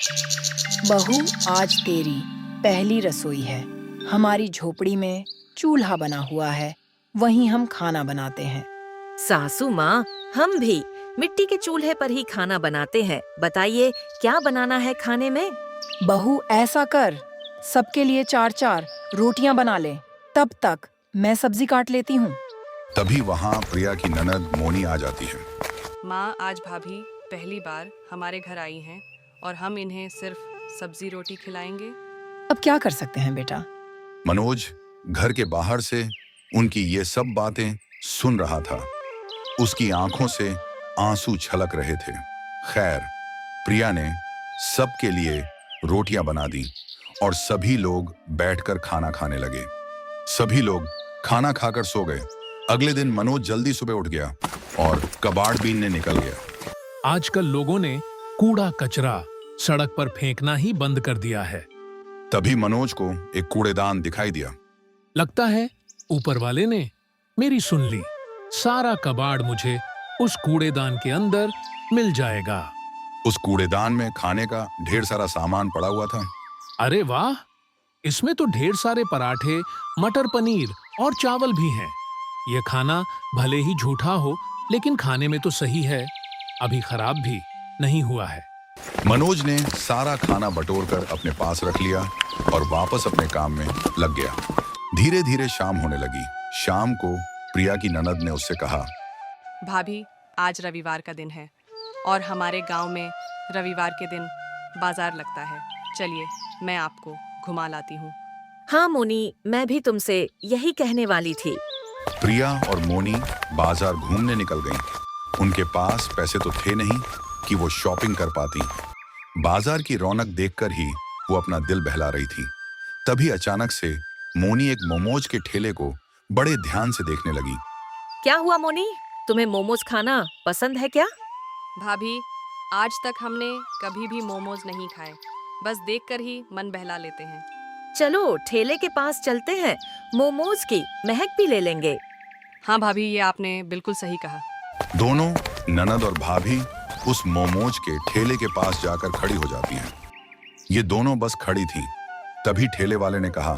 बहू, आज तेरी पहली रसोई है। हमारी झोपड़ी में चूल्हा बना हुआ है, वहीं हम खाना बनाते हैं। सासू माँ, हम भी मिट्टी के चूल्हे पर ही खाना बनाते हैं। बताइए क्या बनाना है खाने में? बहू, ऐसा कर, सबके लिए 4-4 रोटियां बना ले। तब तक मैं सब्जी काट लेती हूँ। तभी वहाँ प्रिया की ननद मोनी आ जाती है। माँ, आज भाभी पहली बार हमारे घर आई हैं और हम इन्हें सिर्फ सब्जी रोटी खिलाएंगे। अब क्या कर सकते हैं बेटा? मनोज घर के बाहर से उनकी ये सब बातें सुन रहा था। उसकी आंखों से आंसू छलक रहे थे। खैर, प्रिया ने सबके लिए रोटियां बना दी और सभी लोग बैठकर खाना खाने लगे। सभी लोग खाना खाकर सो गए। अगले दिन मनोज जल्दी सुबह उठ गया और कबाड़ बीनने निकल गया। आजकल लोगों ने कूड़ा कचरा सड़क पर फेंकना ही बंद कर दिया है। तभी मनोज को एक कूड़ेदान दिखाई दिया। लगता है ऊपर वाले ने मेरी सुन ली। सारा कबाड़ मुझे उस कूड़ेदान के अंदर मिल जाएगा। उस कूड़ेदान में खाने का ढेर सारा सामान पड़ा हुआ था। अरे वाह, इसमें तो ढेर सारे पराठे, मटर पनीर और चावल भी हैं। यह खाना भले ही झूठा हो, लेकिन खाने में तो सही है। अभी खराब भी नहीं हुआ है। मनोज ने सारा खाना बटोरकर अपने पास रख लिया और वापस अपने काम में लग गया। धीरे धीरे शाम होने लगी। शाम को प्रिया की ननद ने उससे कहा, भाभी, आज रविवार का दिन है और हमारे गांव में रविवार के दिन बाजार लगता है। चलिए, मैं आपको घुमा लाती हूँ। हाँ मोनी, मैं भी तुमसे यही कहने वाली थी। प्रिया और मोनी बाजार घूमने निकल गईं। उनके पास पैसे तो थे नहीं कि वो शॉपिंग कर पाती। बाजार की रौनक देखकर ही वो अपना दिल बहला रही थी। तभी अचानक से मोनी एक मोमोज के ठेले को बड़े ध्यान से देखने लगी। क्या हुआ मोनी, तुम्हें मोमोज खाना पसंद है क्या? भाभी, आज तक हमने कभी भी मोमोज नहीं खाए। बस देखकर ही मन बहला लेते हैं। चलो ठेले के पास चलते हैं, मोमोज की महक भी ले लेंगे। हाँ भाभी, ये आपने बिल्कुल सही कहा। दोनों ननद और भाभी उस मोमोज के ठेले के पास जाकर खड़ी हो जाती हैं। ये दोनों बस खड़ी थी। तभी ठेले वाले ने कहा,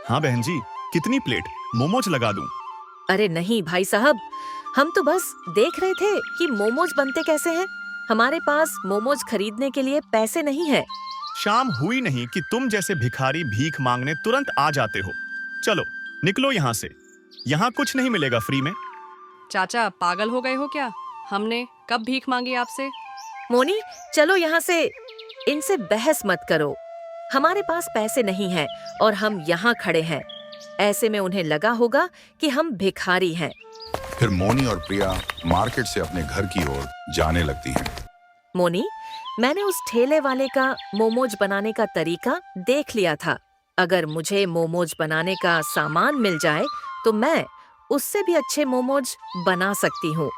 हाँ बहन जी, कितनी प्लेट मोमोज लगा दूं? अरे नहीं भाई साहब, हम तो बस देख रहे थे कि मोमोज बनते कैसे हैं। हमारे पास मोमोज खरीदने के लिए पैसे नहीं है। शाम हुई नहीं कि तुम जैसे भिखारी भीख मांगने तुरंत आ जाते हो। चलो निकलो यहाँ से, यहाँ कुछ नहीं मिलेगा फ्री में। चाचा, पागल हो गए हो क्या? हमने कब भीख मांगी आपसे? मोनी, चलो यहाँ से। इनसे बहस मत करो। हमारे पास पैसे नहीं हैं और हम यहाँ खड़े हैं। ऐसे में उन्हें लगा होगा कि हम भिखारी हैं। फिर मोनी और प्रिया मार्केट से अपने घर की ओर जाने लगती हैं। मोनी, मैंने उस ठेले वाले का मोमोज बनाने का तरीका देख लिया था। अगर मुझे मोमोज बनाने का सामान मिल जाए तो मैं उससे भी अच्छे मोमोज बना सकती हूँ।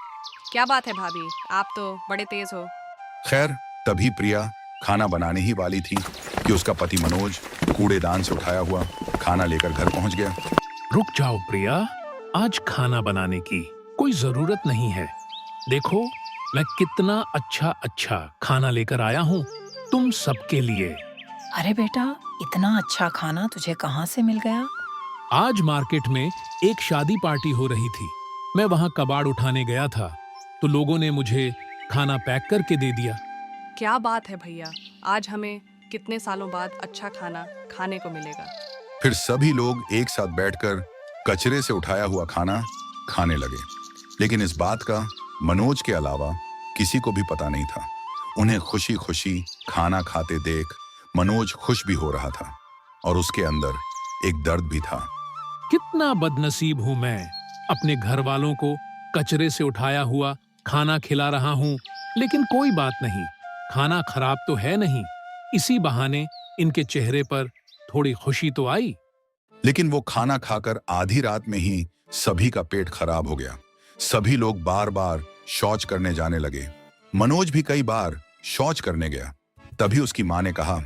क्या बात है भाभी, आप तो बड़े तेज हो। खैर, तभी प्रिया खाना बनाने ही वाली थी कि उसका पति मनोज कूड़ेदान से उठाया हुआ खाना लेकर घर पहुंच गया। रुक जाओ प्रिया, आज खाना बनाने की कोई जरूरत नहीं है। देखो मैं कितना अच्छा अच्छा खाना लेकर आया हूँ तुम सबके लिए। अरे बेटा, इतना अच्छा खाना तुझे कहाँ से मिल गया? आज मार्केट में एक शादी पार्टी हो रही थी। मैं वहाँ कबाड़ उठाने गया था तो लोगों ने मुझे खाना पैक करके दे दिया। क्या बात है भैया, आज हमें कितने सालों बाद अच्छा खाना खाने को मिलेगा। फिर सभी लोग एक साथ बैठकर कचरे से उठाया हुआ खाना खाने लगे। लेकिन इस बात का मनोज के अलावा किसी को भी पता नहीं था। उन्हें खुशी खुशी खाना खाते देख मनोज खुश भी हो रहा था और उसके अंदर एक दर्द भी था। कितना बदनसीब हूँ मैं, अपने घर वालों को कचरे से उठाया हुआ खाना खिला रहा हूँ। लेकिन कोई बात नहीं, खाना खराब तो है नहीं। इसी बहाने इनके चेहरे पर थोड़ी खुशी तो आई। लेकिन वो खाना खाकर आधी रात में ही सभी का पेट खराब हो गया। सभी लोग बार बार शौच करने जाने लगे। मनोज भी कई बार शौच करने गया। तभी उसकी माँ ने कहा,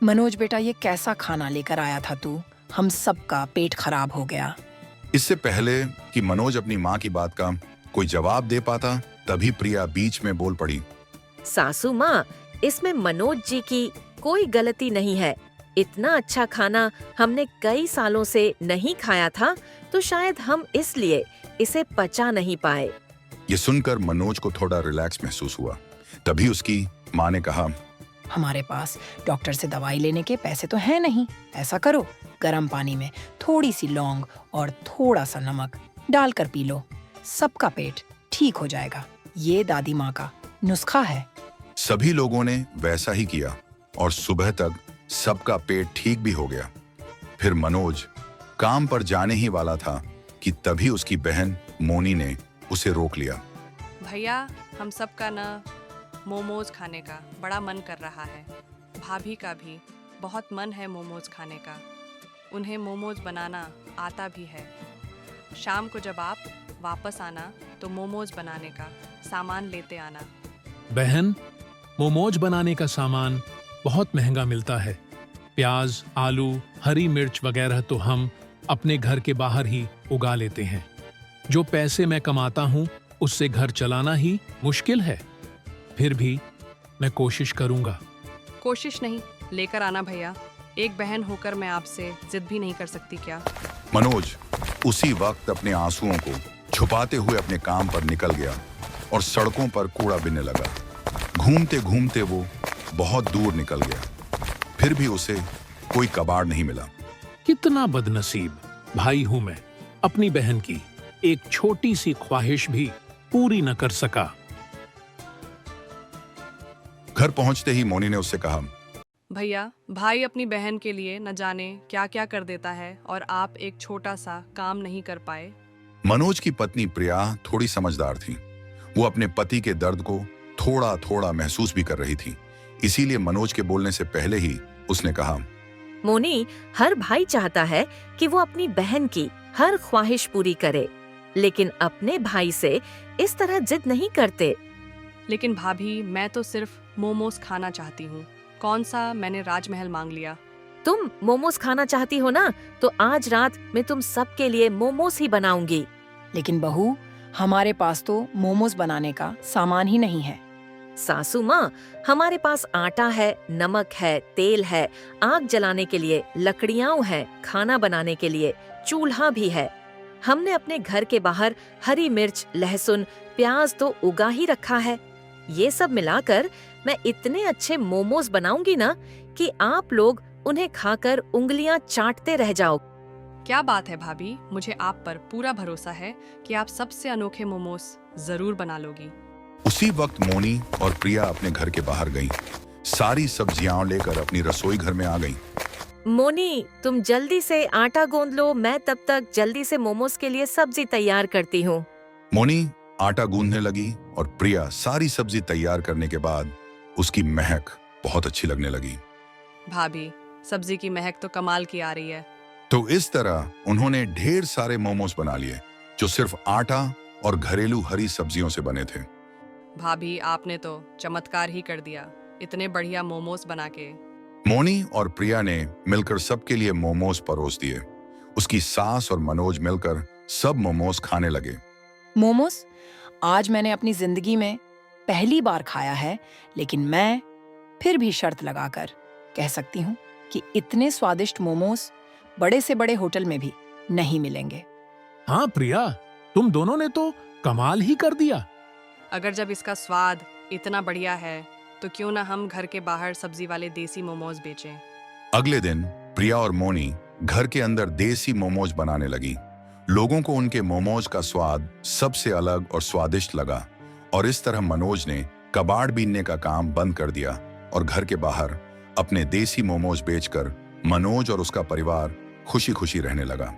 मनोज बेटा, ये कैसा खाना लेकर आया था तू? हम सबका पेट खराब हो गया। इससे पहले कि मनोज अपनी माँ की बात का कोई जवाब दे पाता, तभी प्रिया बीच में बोल पड़ी। सासू माँ, इसमें मनोज जी की कोई गलती नहीं है। इतना अच्छा खाना हमने कई सालों से नहीं खाया था, तो शायद हम इसलिए इसे पचा नहीं पाए। ये सुनकर मनोज को थोड़ा रिलैक्स महसूस हुआ। तभी उसकी माँ ने कहा, हमारे पास डॉक्टर से दवाई लेने के पैसे तो हैं नहीं। ऐसा करो, गर्म पानी में थोड़ी सी लौंग और थोड़ा सा नमक डालकर पी लो, सबका पेट ठीक हो जाएगा। ये दादी माँ का नुस्खा है। सभी लोगों ने वैसा ही किया और सुबह तक सबका पेट ठीक भी हो गया। फिर मनोज काम पर जाने ही वाला था कि तभी उसकी बहन मोनी ने उसे रोक लिया। भैया, हम सबका ना मोमोज खाने का बड़ा मन कर रहा है। भाभी का भी बहुत मन है मोमोज खाने का। उन्हें मोमोज बनाना आता भी है। शाम को जब आप वापस आना तो मोमोज बनाने का सामान लेते आना। बहन, मोमोज बनाने का सामान बहुत महंगा मिलता है। प्याज, आलू, हरी मिर्च वगैरह तो हम अपने घर के बाहर ही उगा लेते हैं। जो पैसे मैं कमाता हूँ उससे घर चलाना ही मुश्किल है। फिर भी मैं कोशिश करूंगा। कोशिश नहीं, लेकर आना भैया। एक बहन होकर मैं आपसे जिद भी नहीं कर सकती क्या? मनोज उसी वक्त अपने आंसुओं को छुपाते हुए अपने काम पर निकल गया और सड़कों पर कूड़ा बीनने लगा। घूमते घूमते वो बहुत दूर निकल गया। फिर भी उसे कोई कबाड़ नहीं मिला। कितना बदनसीब भाई हूं मैं, अपनी बहन की एक छोटी सी ख्वाहिश भी पूरी न कर सका। घर पहुंचते ही मोनी ने उससे कहा, भैया, भाई अपनी बहन के लिए न जाने क्या क्या कर देता है और आप एक छोटा सा काम नहीं कर पाए। मनोज की पत्नी प्रिया थोड़ी समझदार थी। वो अपने पति के दर्द को थोड़ा थोड़ा महसूस भी कर रही थी। इसीलिए मनोज के बोलने से पहले ही उसने कहा, मोनी, हर भाई चाहता है कि वो अपनी बहन की हर ख्वाहिश पूरी करे, लेकिन अपने भाई से इस तरह जिद नहीं करते। लेकिन भाभी, मैं तो सिर्फ मोमोज खाना चाहती हूँ। कौन सा मैंने राजमहल मांग लिया? तुम मोमोज खाना चाहती हो ना, तो आज रात मैं तुम सबके लिए मोमोज ही बनाऊंगी। लेकिन बहू, हमारे पास तो मोमोज बनाने का सामान ही नहीं है। सासू माँ, हमारे पास आटा है, नमक है, तेल है, आग जलाने के लिए लकड़ियाँ हैं, खाना बनाने के लिए चूल्हा भी है। हमने अपने घर के बाहर हरी मिर्च, लहसुन, प्याज तो उगा ही रखा है। ये सब मिलाकर मैं इतने अच्छे मोमोज बनाऊंगी ना कि आप लोग उन्हें खाकर उंगलियां चाटते रह जाओ। क्या बात है भाभी, मुझे आप पर पूरा भरोसा है कि आप सबसे अनोखे मोमोज जरूर बना लोगी। उसी वक्त मोनी और प्रिया अपने घर के बाहर गईं। सारी सब्जियां लेकर अपनी रसोई घर में आ गईं। मोनी, तुम जल्दी से आटा गूंद लो, मैं तब तक जल्दी से मोमोज के लिए सब्जी तैयार करती हूँ। मोनी आटा गूंदने लगी और प्रिया सारी सब्जी तैयार करने के बाद उसकी महक बहुत अच्छी लगने लगी। भाभी, सब्जी की महक तो कमाल की आ रही है। तो इस तरह उन्होंने ढेर सारे मोमोज बना लिए जो सिर्फ आटा और घरेलू हरी सब्जियों से बने थे। भाभी, आपने तो चमत्कार ही कर दिया, इतने बढ़िया मोमोज बना के। मोनी और प्रिया ने मिलकर सबके लिए मोमोज परोस दिए। उसकी सास और मनोज मिलकर सब मोमोज खाने लगे। मोमोज आज मैंने अपनी जिंदगी में पहली बार खाया है, लेकिन मैं फिर भी शर्त लगाकर कह सकती हूँ कि इतने स्वादिष्ट मोमोज बड़े से बड़े होटल में भी नहीं मिलेंगे। हाँ प्रिया, तुम दोनों ने तो कमाल ही कर दिया। अगर जब इसका स्वाद इतना बढ़िया है तो क्यों ना हम घर के बाहर सब्जी वाले देसी मोमोज बेचें। अगले दिन प्रिया और मोनी घर के अंदर देसी मोमोज बनाने लगी। लोगों को उनके मोमोज का स्वाद सबसे अलग और स्वादिष्ट लगा और इस तरह मनोज ने कबाड़ बीनने का काम बंद कर दिया और घर के बाहर अपने देसी मोमोज बेचकर मनोज और उसका परिवार खुशी खुशी रहने लगा।